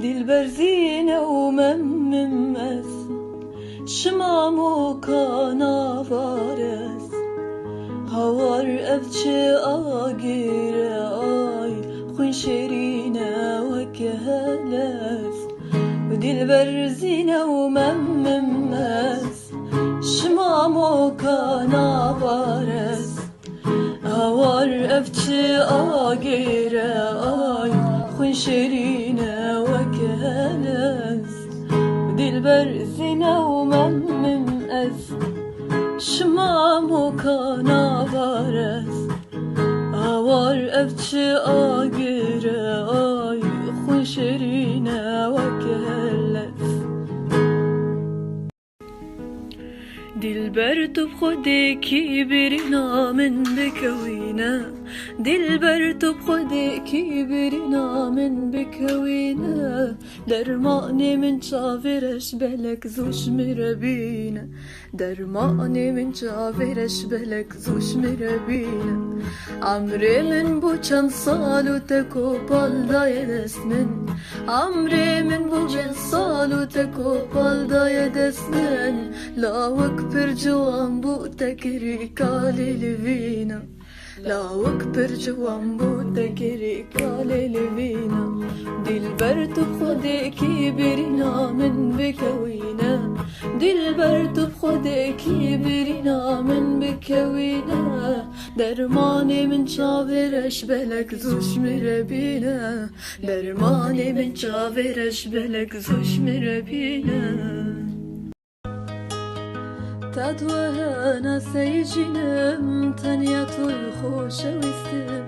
دلبر زینه و ممم از شمام و کاناوارز هوار افچه آگیره آی خون شیرینه و کهلز دلبر زینه و ممم از شمام و کاناوارز هوار افچه آگیره آی خون شیرینه و کهلز دلبر زینه و ممم از شمام و کاناوارز هوار افچه آگیره آی خون شیرینه و کهلز دلبر تو بخودکی برینا من بکوینه دلبر تو بخودکی برینا من بکوینه درمانی من چاورش بلک زوش مربینه درمانی من چاورش بلک زوش مربینه عمري من بو چند سال و تکو بالدای دست من عمري من بو چند سال و تکو بالدای دست من لاوك پر جوان بو تکری کالی لوینا لاوك پر جوان بو تکری کالی لوینا دلبر تو بخودکی برینا من بکوینه دلبر تو بخودکی برینا من بکوینه درمانی من چاورش بلک زوش مربینه درمانی من چاورش بلک زوش مربینه تدوهنا سيجنم تنيا توي خوش وستم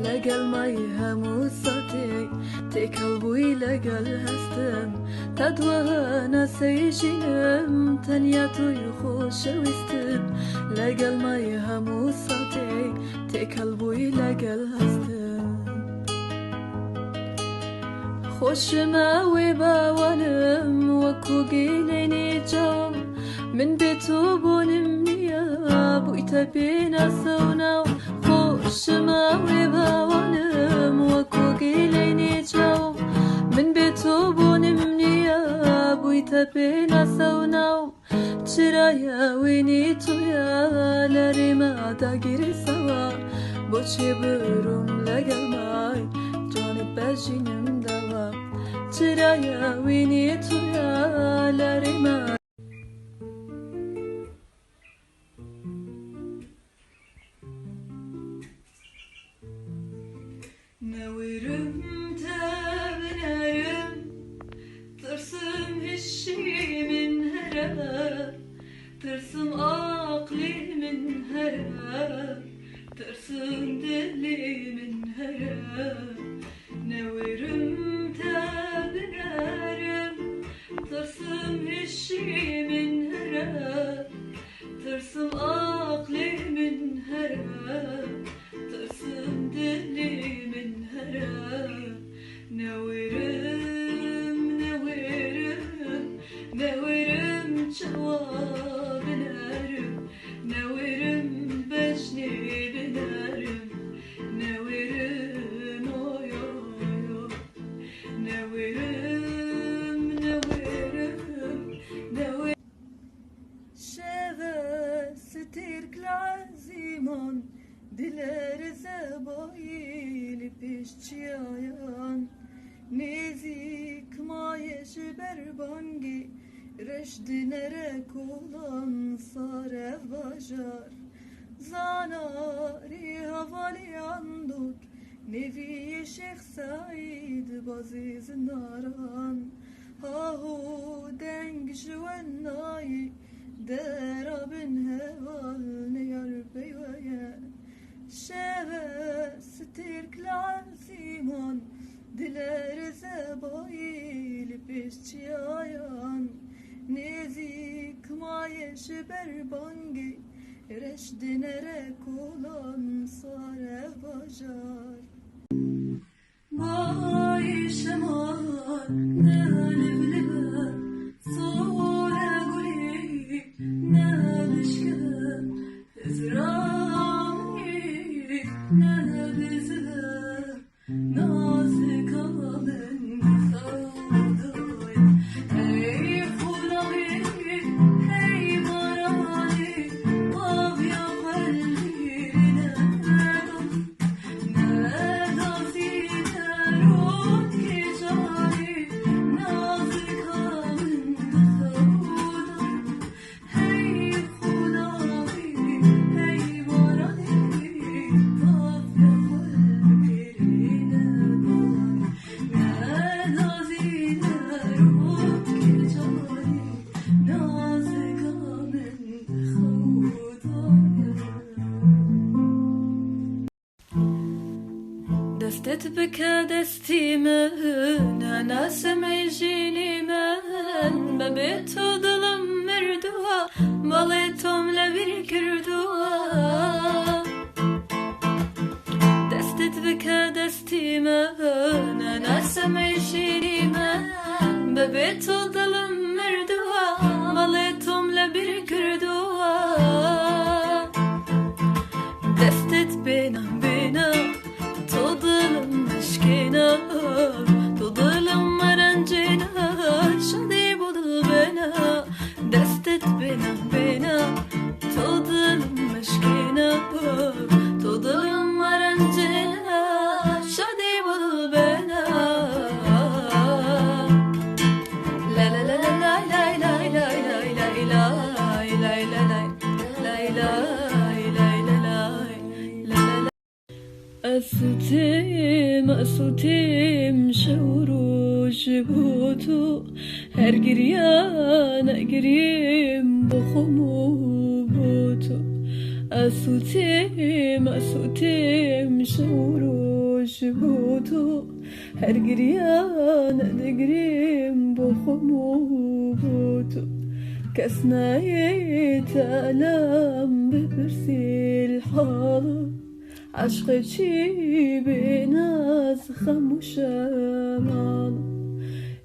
لقل ماي همو ساتي تكل بوي لقل هستم تدوهنا سيجنم تنيا توي خوش وستم لقل ماي همو ساتي تكل بوي لقل هستم خوش ماوي باوانم وكو قيليني جوم من بيتو بونمنيا بويتا بينا سونا خوش ماوي باوانم وكو قيليني جو من بيتو بونمنيا بويتا بينا سونا ترايا ويني تويا لريما داقيري سوا بوشي بروم لقل ماي جانب بجينم دوا ترايا ويني تويا لريما نورم تابنارم ترسم هشي من هرا ترسم عقلي من هرا ترسم دلي من هرا نورم تابنارم ترسم هشي من هرا ترسم عقلي من هرا ترسم دلي من هرا نورم نورم نورم جواب نارم نورم بجني بنارم نورم اويو نورم نورم نورم شذا ستيرك العزيمان دلر زبایل پیش چیاyan نزیک مایش بربانگی رشد نرک olan sare vajar zanari havaliyan duk nevi Şeyh Said baziz naran hahu deng jwennayi derabin heval niyar beyveye شهوة ستيرك العزيمان دلر زبايل بيشتيايان نزيك مايش بربانگي رشد نرك olan sare vajar بايش مار نالبلبا صورة قولي نالشكا إزرامي نالبزا nazik alın بك دستي من أنا سميجيني من ببيت ظلم مردوها بليتم لبير كردوها دستت بك دستي من أنا سميجيني من ببيت ظلم مردوها بليتم لبير كردوها دستت بينا تظلم مشكينا تظلم مرنجينا شدي بضبنا دستت بينا تظلم مشكينا تظلم مرنجينا شدي بضبنا لا لا لا لا لا لا لا لا لا لا لا لا أسوتيم شورو جبوتو هر گریان گریم بخمو بوتو أسوتيم شورو جبوتو هر گریان گریم بخمو بوتو كسنا يتألم ببرسي الحالة عشقي بناس خموشة مال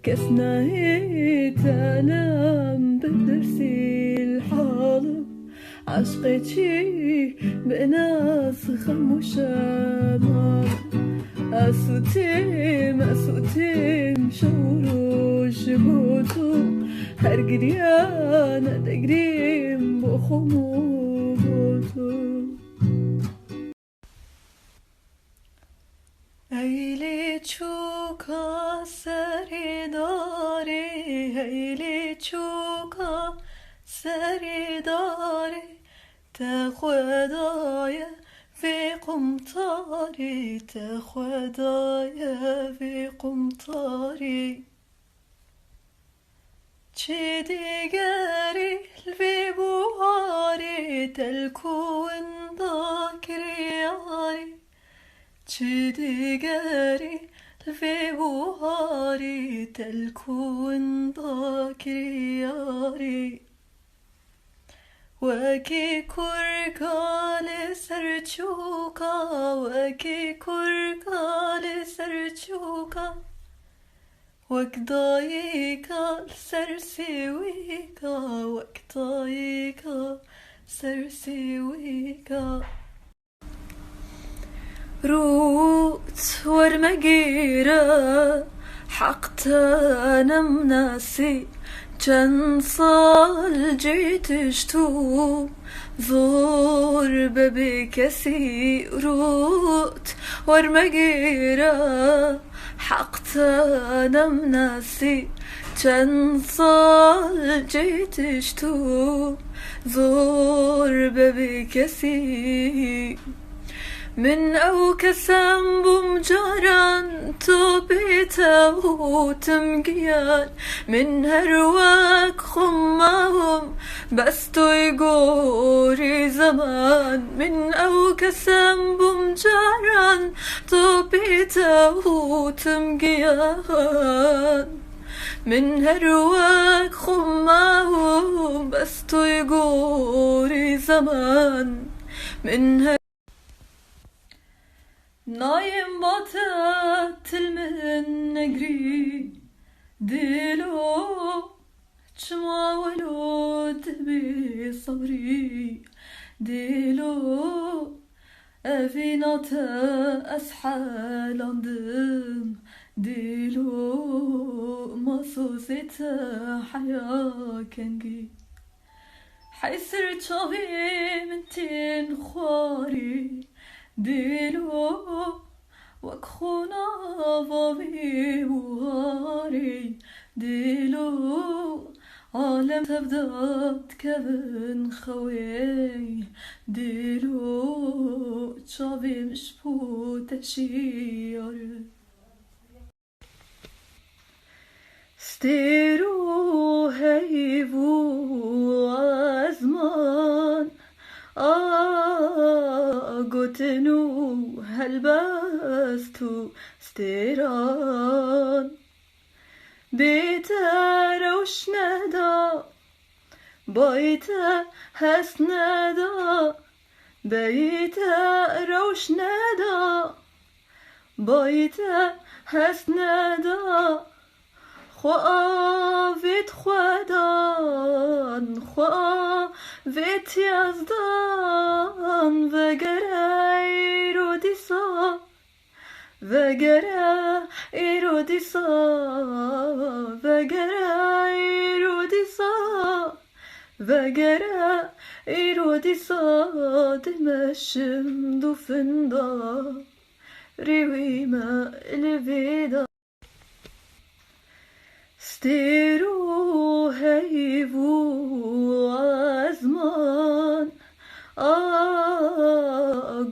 كسنا يتنام بدرسي الحالة عشقي بناس خموشة مال أسوتيم شورو جبوتو هر گریان دگریم بخمو بوتو هیلی چوکا سری داری هیلی چوکا سری داری تخدای في قمطاري تخدای في قمطاري چه دیگری الفی بوهاری تلکون داکریاری چه دیگری الفی بوهاری تلکون داکریاری وکی کرکال سرچوکا وکی کرکال سرچوکا وقضايكا سرسويكا وقضايكا سرسويكا روت ورمجيرة حقتا نمناسي كان صال جيتشتو ظور ببكسي روت ورمجيرة حقتا نمناسي كان صال جيتشتو ظور ببكسي من أو كسام بمجاران توبيتا وتمقيان من هرواك خماهم بس يقوري زمان من أو كسام بمجاران توبيتا وتمقيان من هرواك خماهم بس يقوري زمان من نايم باتت المن نجري ديلو تشما ولود بصبري ديلو أفينات أسحال عندم ديلو مصوصة حياة كنجي حيصير تشوفي من تين خواري ديلو وكخونا فابي بوهاري ديلو عالم تبدأ تكبن خوي ديلو تشابي مشبو تشير ستيرو هيفو أزمان قوتنو هلبستو ستيران بيتا روشندا بايتا هسندا بيتا روشندا بايتا هسندا خواهد خودان خواهد یزدان وگره ایرو دیسا وگره ایرو دیسا وگره ایرو دیسا وگره ایرو دیسا دمشم دو فندا ریویما الویدا ستيرو هيفو أزمان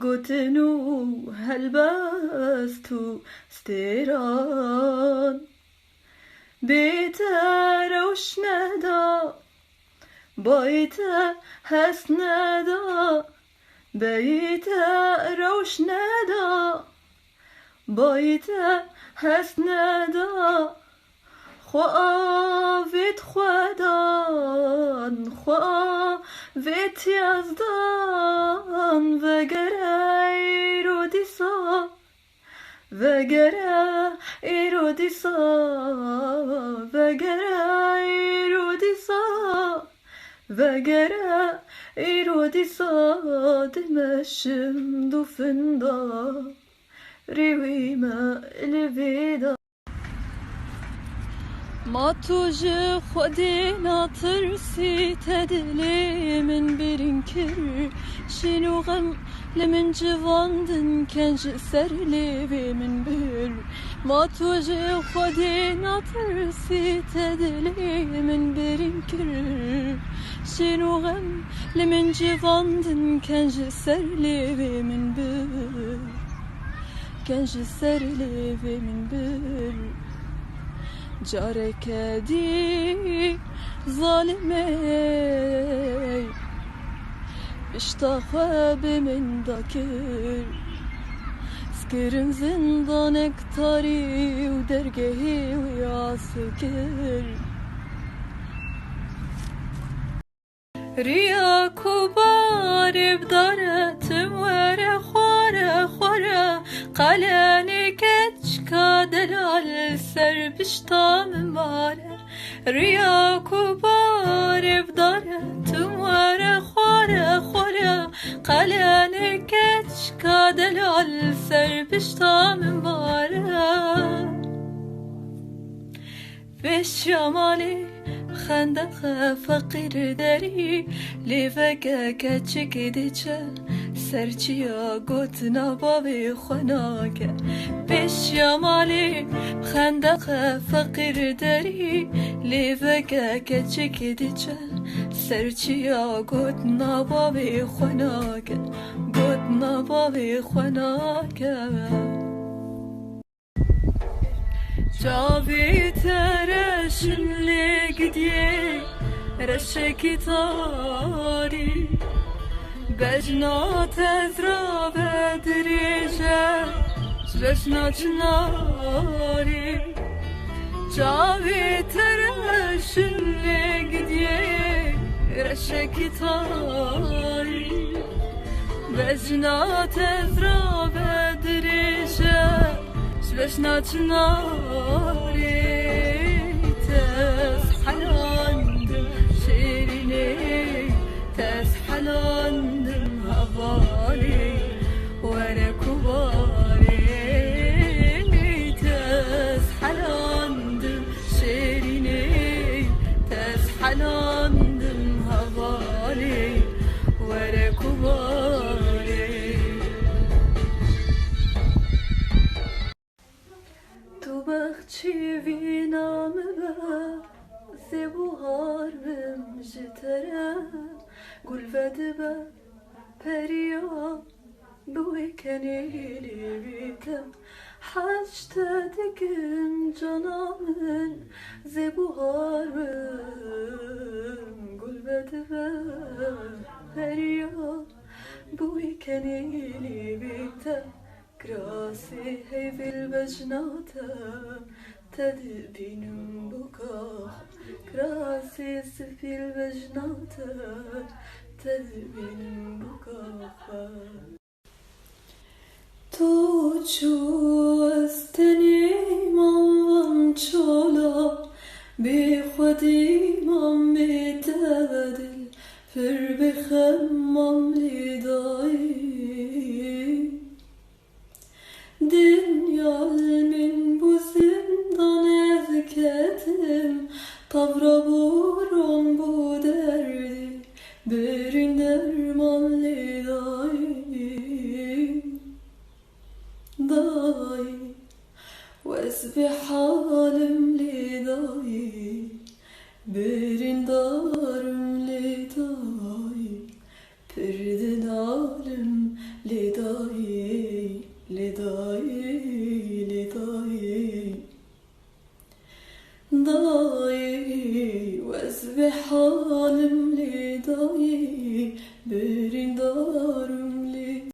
قتنو هلبستو ستيران بيتا روشندا بايتا هسندا بيتا روشندا بايتا هسندا خواهد خودان خواهد یزدان وگره ایرو دیسا وگره ایرو دیسا وگره ایرو دیسا وگره ایرو دیسا دمشم دو فندا ریویما الویدا ما توجه خودی ناترسی تدلی من برین کر شنو غم لمن جواندن کنج سر لیوی من بر ما توجه خودی ناترسی تدلی من برین کر شنو غم لمن جواندن کنج سر لیوی من بر کنج سر لیوی من بر جارك دي ظالمي بشتاخواب من داكر سكرم زندانك طاري ودرجهي وياسكر ريا كبار بدارتم ورا خورا خورا قلاني كتشكا دلال سر بشتام مارا ريا كبار بدارتم ورا خورا خورا قلاني كتشكا دلال سر بشتام مارا في الشمالي خندق فقیر داری لیوگه کچک دیچه سرچیا گوت نباوی خناکه پیش یامالی خندق فقیر داری لیوگه کچک دیچه سرچیا گوت نباوی خناکه گوت نباوی خناکه جاوی ترشم لگدیه رشکی تاری بجنات از را بدریجه جرشنا چناری جاوی ترشم لگدیه رشکی تاری بجنات از را بدریجه جرشنا چناری تسحلاندم شیرینی تسحلاندم هواری ورا كباري تسحلاندم شیرینی تسحلاندم هواری ورا كباري تو بخچی وینام زبوهار بمجتره گل ودبه پریا بوی کنیلی بیتم حشت دکن جانامن زبوهار بم گل ودبه پریا بوی کنیلی بیتم كراسي هي في البجناتة تدبين بكاخ كراسي في البجناتة تدبين بكاخ توچو استنی مام چالا بی خودی مام بیتدل فر بخمم لیدایی Dünyal min bu zindan ezketim Tavra buron bu derdi Berin dermanlı dahi Vesbi halim li dahi Berin darım